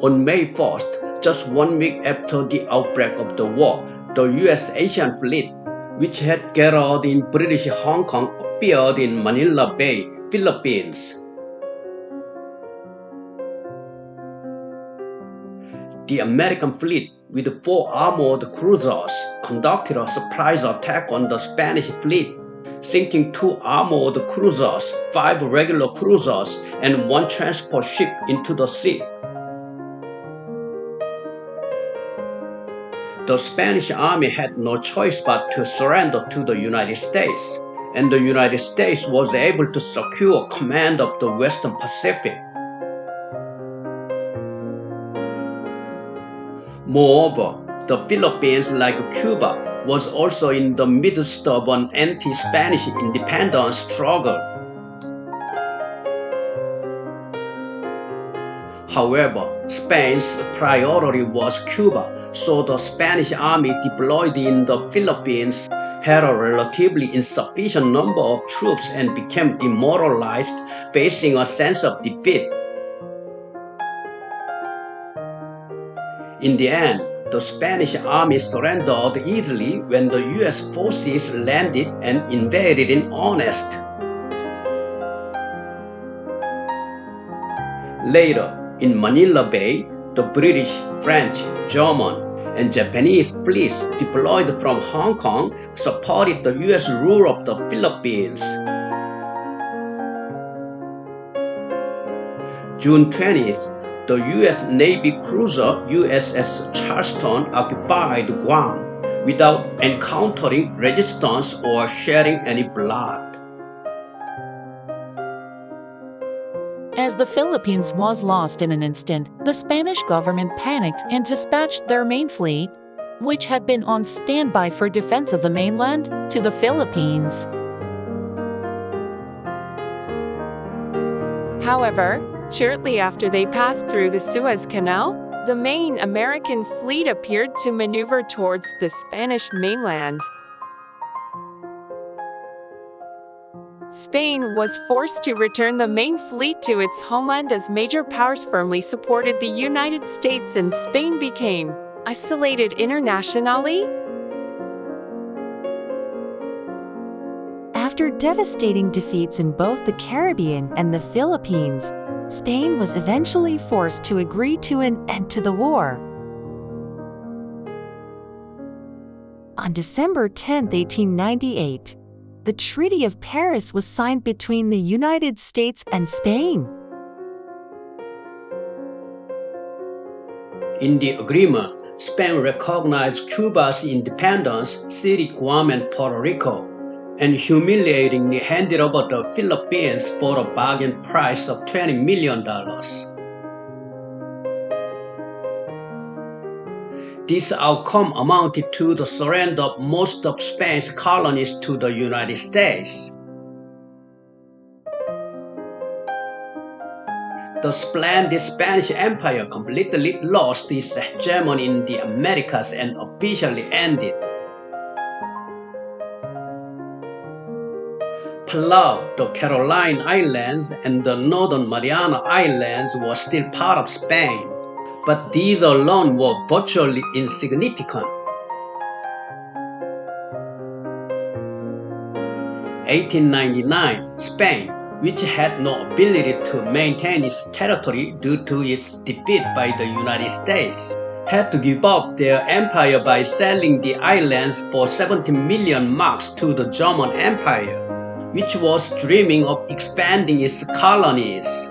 On May 1st, just 1 week after the outbreak of the war, the U.S. Asian Fleet, which had gathered in British Hong Kong, appeared in Manila Bay, Philippines. The American fleet, with 4 armored cruisers, conducted a surprise attack on the Spanish fleet, sinking 2 armored cruisers, 5 regular cruisers, and 1 transport ship into the sea. The Spanish army had no choice but to surrender to the United States, and the United States was able to secure command of the Western Pacific. Moreover, the Philippines, like Cuba, was also in the midst of an anti-Spanish independence struggle. However, Spain's priority was Cuba, so the Spanish army deployed in the Philippines had a relatively insufficient number of troops and became demoralized, facing a sense of defeat. In the end, the Spanish army surrendered easily when the U.S. forces landed and invaded in earnest. Later, in Manila Bay, the British, French, German, and Japanese fleets deployed from Hong Kong supported the U.S. rule of the Philippines. June 20th, the U.S. Navy cruiser USS Charleston occupied Guam without encountering resistance or shedding any blood. As the Philippines was lost in an instant, the Spanish government panicked and dispatched their main fleet, which had been on standby for defense of the mainland, to the Philippines. However, shortly after they passed through the Suez Canal, the main American fleet appeared to maneuver towards the Spanish mainland. Spain was forced to return the main fleet to its homeland as major powers firmly supported the United States and Spain became isolated internationally. After devastating defeats in both the Caribbean and the Philippines, Spain was eventually forced to agree to an end to the war. On December 10, 1898, the Treaty of Paris was signed between the United States and Spain. In the agreement, Spain recognized Cuba's independence, ceded Guam and Puerto Rico, and humiliatingly handed over the Philippines for a bargain price of $20 million. This outcome amounted to the surrender of most of Spain's colonies to the United States. The splendid Spanish Empire completely lost its hegemony in the Americas and officially ended. Palau, the Caroline Islands, and the Northern Mariana Islands were still part of Spain, but these alone were virtually insignificant. 1899, Spain, which had no ability to maintain its territory due to its defeat by the United States, had to give up their empire by selling the islands for 70 million marks to the German Empire, which was dreaming of expanding its colonies.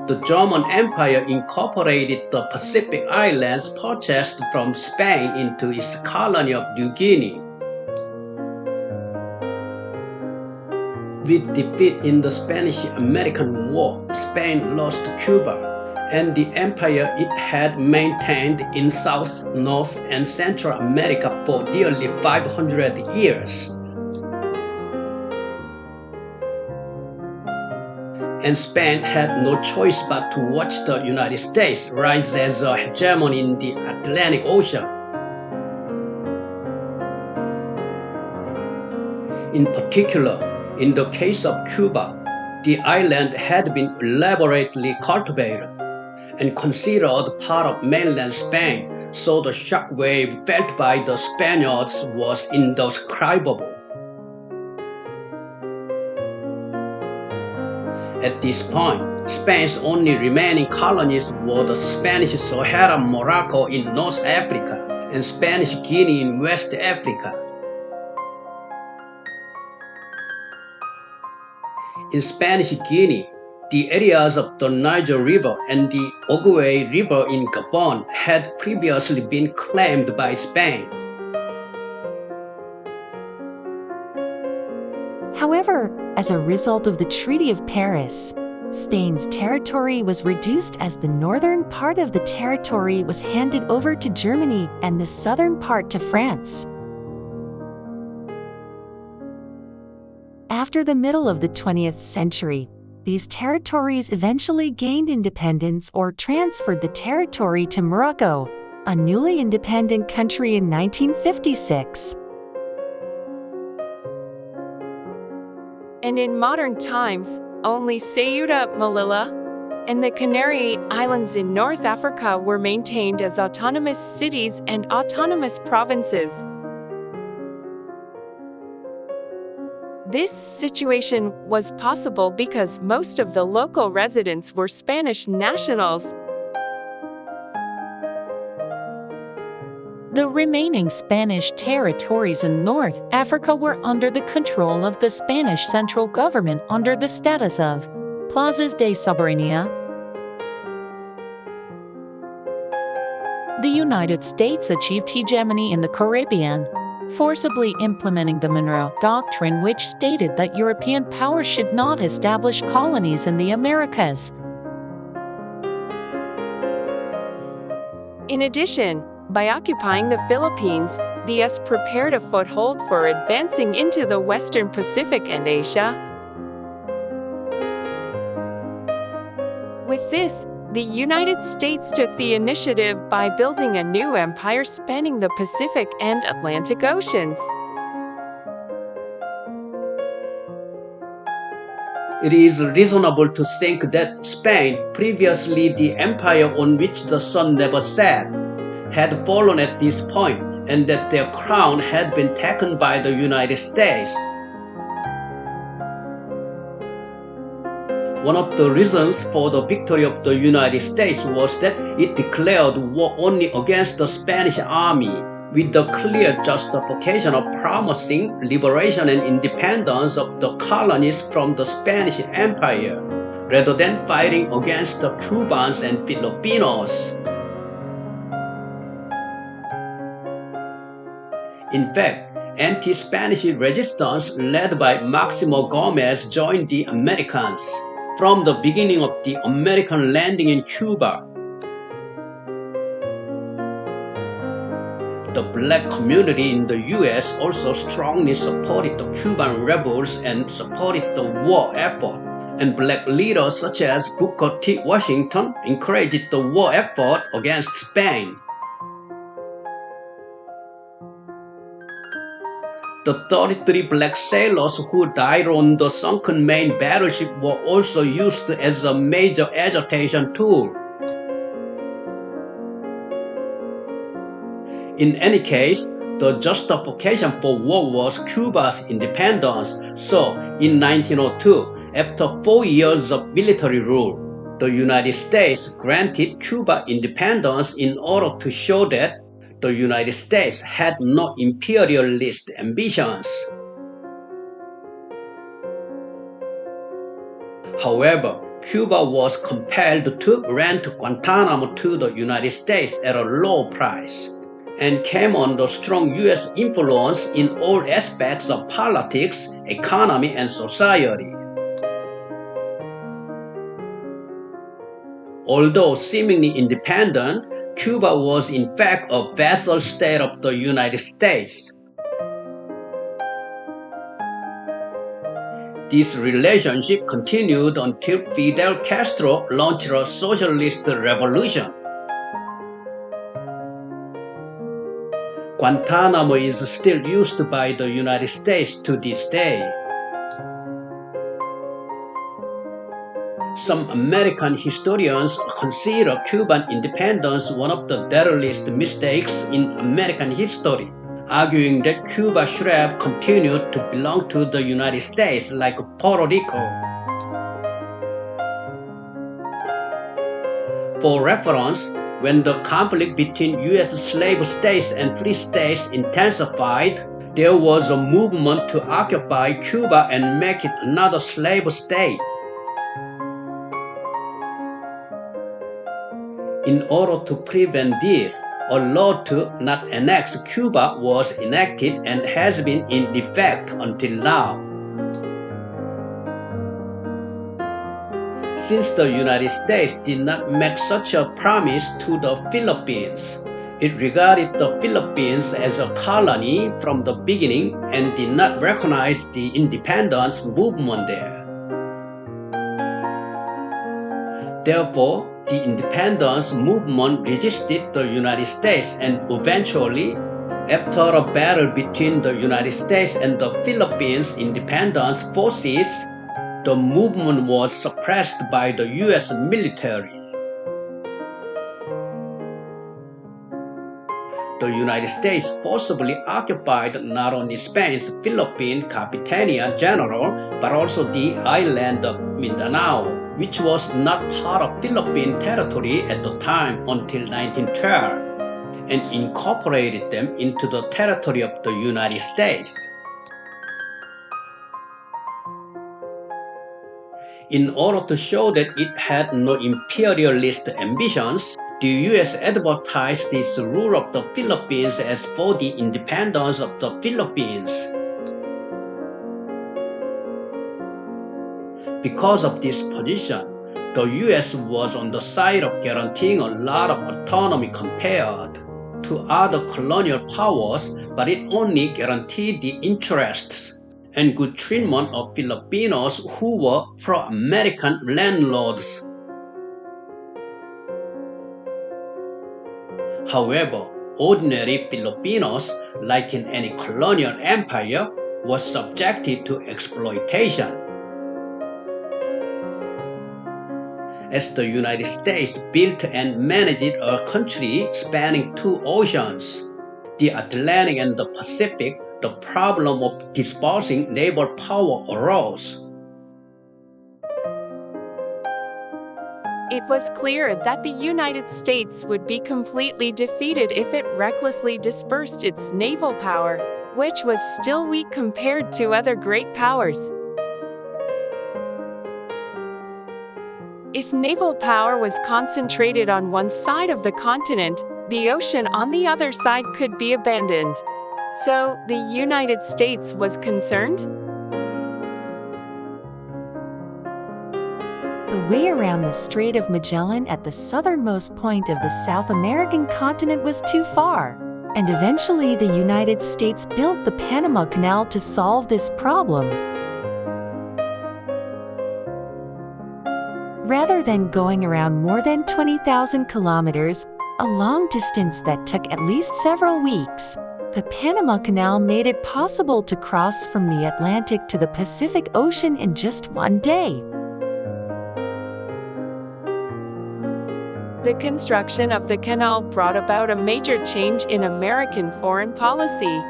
The German Empire incorporated the Pacific Islands purchased from Spain into its colony of New Guinea. With defeat in the Spanish-American War, Spain lost Cuba and the empire it had maintained in South, North, and Central America for nearly 500 years. And Spain had no choice but to watch the United States rise as a hegemony in the Atlantic Ocean. In particular, in the case of Cuba, The island had been elaborately cultivated and considered part of mainland Spain, so the shockwave felt by the Spaniards was indescribable. At this point, Spain's only remaining colonies were the Spanish Sahara Morocco in North Africa and Spanish Guinea in West Africa. In Spanish Guinea, the areas of the Niger River and the Ogooué River in Gabon had previously been claimed by Spain. However, as a result of the Treaty of Paris, Spain's territory was reduced as the northern part of the territory was handed over to Germany and the southern part to France. After the middle of the 20th century, these territories eventually gained independence or transferred the territory to Morocco, a newly independent country in 1956. And in modern times, only Ceuta, Melilla, and the Canary Islands in North Africa were maintained as autonomous cities and autonomous provinces. This situation was possible because most of the local residents were Spanish nationals. The remaining Spanish territories in North Africa were under the control of the Spanish central government under the status of Plazas de Soberanía. The United States achieved hegemony in the Caribbean, forcibly implementing the Monroe Doctrine, which stated that European powers should not establish colonies in the Americas. In addition, by occupying the Philippines, the US prepared a foothold for advancing into the Western Pacific and Asia. With this, the United States took the initiative by building a new empire spanning the Pacific and Atlantic Oceans. It is reasonable to think that Spain, previously the empire on which the sun never set, had fallen at this point and that their crown had been taken by the United States. One of the reasons for the victory of the United States was that it declared war only against the Spanish army, with the clear justification of promising liberation and independence of the colonies from the Spanish Empire, rather than fighting against the Cubans and Filipinos. In fact, anti-Spanish resistance led by Maximo Gomez joined the Americans from the beginning of the American landing in Cuba. The black community in the US also strongly supported the Cuban rebels and supported the war effort, and black leaders such as Booker T. Washington encouraged the war effort against Spain. The 33 black sailors who died on the sunken Maine battleship were also used as a major agitation tool. In any case, the justification for war was Cuba's independence, so in 1902, after 4 years of military rule, the United States granted Cuba independence in order to show that the United States had no imperialist ambitions. However, Cuba was compelled to rent Guantanamo to the United States at a low price, and came under strong US influence in all aspects of politics, economy, and society. Although seemingly independent, Cuba was in fact a vassal state of the United States. This relationship continued until Fidel Castro launched a socialist revolution. Guantanamo is still used by the United States to this day. Some American historians consider Cuban independence one of the deadliest mistakes in American history, arguing that Cuba should have continued to belong to the United States like Puerto Rico. For reference, when the conflict between U.S. slave states and free states intensified, there was a movement to occupy Cuba and make it another slave state. In order to prevent this, a law to not annex Cuba was enacted and has been in effect until now. Since the United States did not make such a promise to the Philippines, it regarded the Philippines as a colony from the beginning and did not recognize the independence movement there. Therefore, the independence movement resisted the United States and eventually, after a battle between the United States and the Philippines independence forces, the movement was suppressed by the U.S. military. The United States forcibly occupied not only Spain's Philippine Capitania General, but also the island of Mindanao, which was not part of Philippine territory at the time until 1912, and incorporated them into the territory of the United States. In order to show that it had no imperialist ambitions, the U.S. advertised its rule of the Philippines as for the independence of the Philippines. Because of this position, the U.S. was on the side of guaranteeing a lot of autonomy compared to other colonial powers, but it only guaranteed the interests and good treatment of Filipinos who were pro-American landlords. However, ordinary Filipinos, like in any colonial empire, were subjected to exploitation. As the United States built and managed a country spanning two oceans, the Atlantic and the Pacific, the problem of disposing naval power arose. It was clear that the United States would be completely defeated if it recklessly dispersed its naval power, which was still weak compared to other great powers. If naval power was concentrated on one side of the continent, the ocean on the other side could be abandoned. So, the United States was concerned? The way around the Strait of Magellan at the southernmost point of the South American continent was too far, and eventually the United States built the Panama Canal to solve this problem. Rather than going around more than 20,000 kilometers, a long distance that took at least several weeks, the Panama Canal made it possible to cross from the Atlantic to the Pacific Ocean in just one day. The construction of the canal brought about a major change in American foreign policy.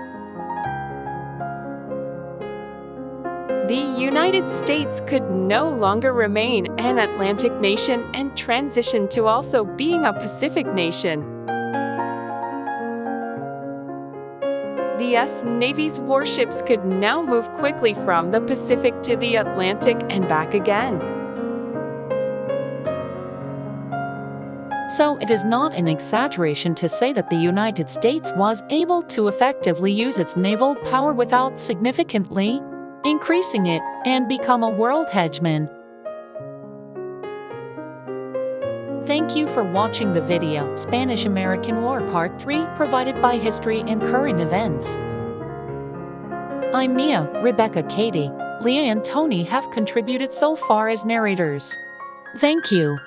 The United States could no longer remain an Atlantic nation and transition to also being a Pacific nation. The U.S. Navy's warships could now move quickly from the Pacific to the Atlantic and back again. So it is not an exaggeration to say that the United States was able to effectively use its naval power without significantly increasing it and become a world hegemon. Thank you for watching the video Spanish-American War Part 3 provided by History and Current Events. I'm Mia, Rebecca, Katie, Leah and Tony have contributed so far as narrators. Thank you.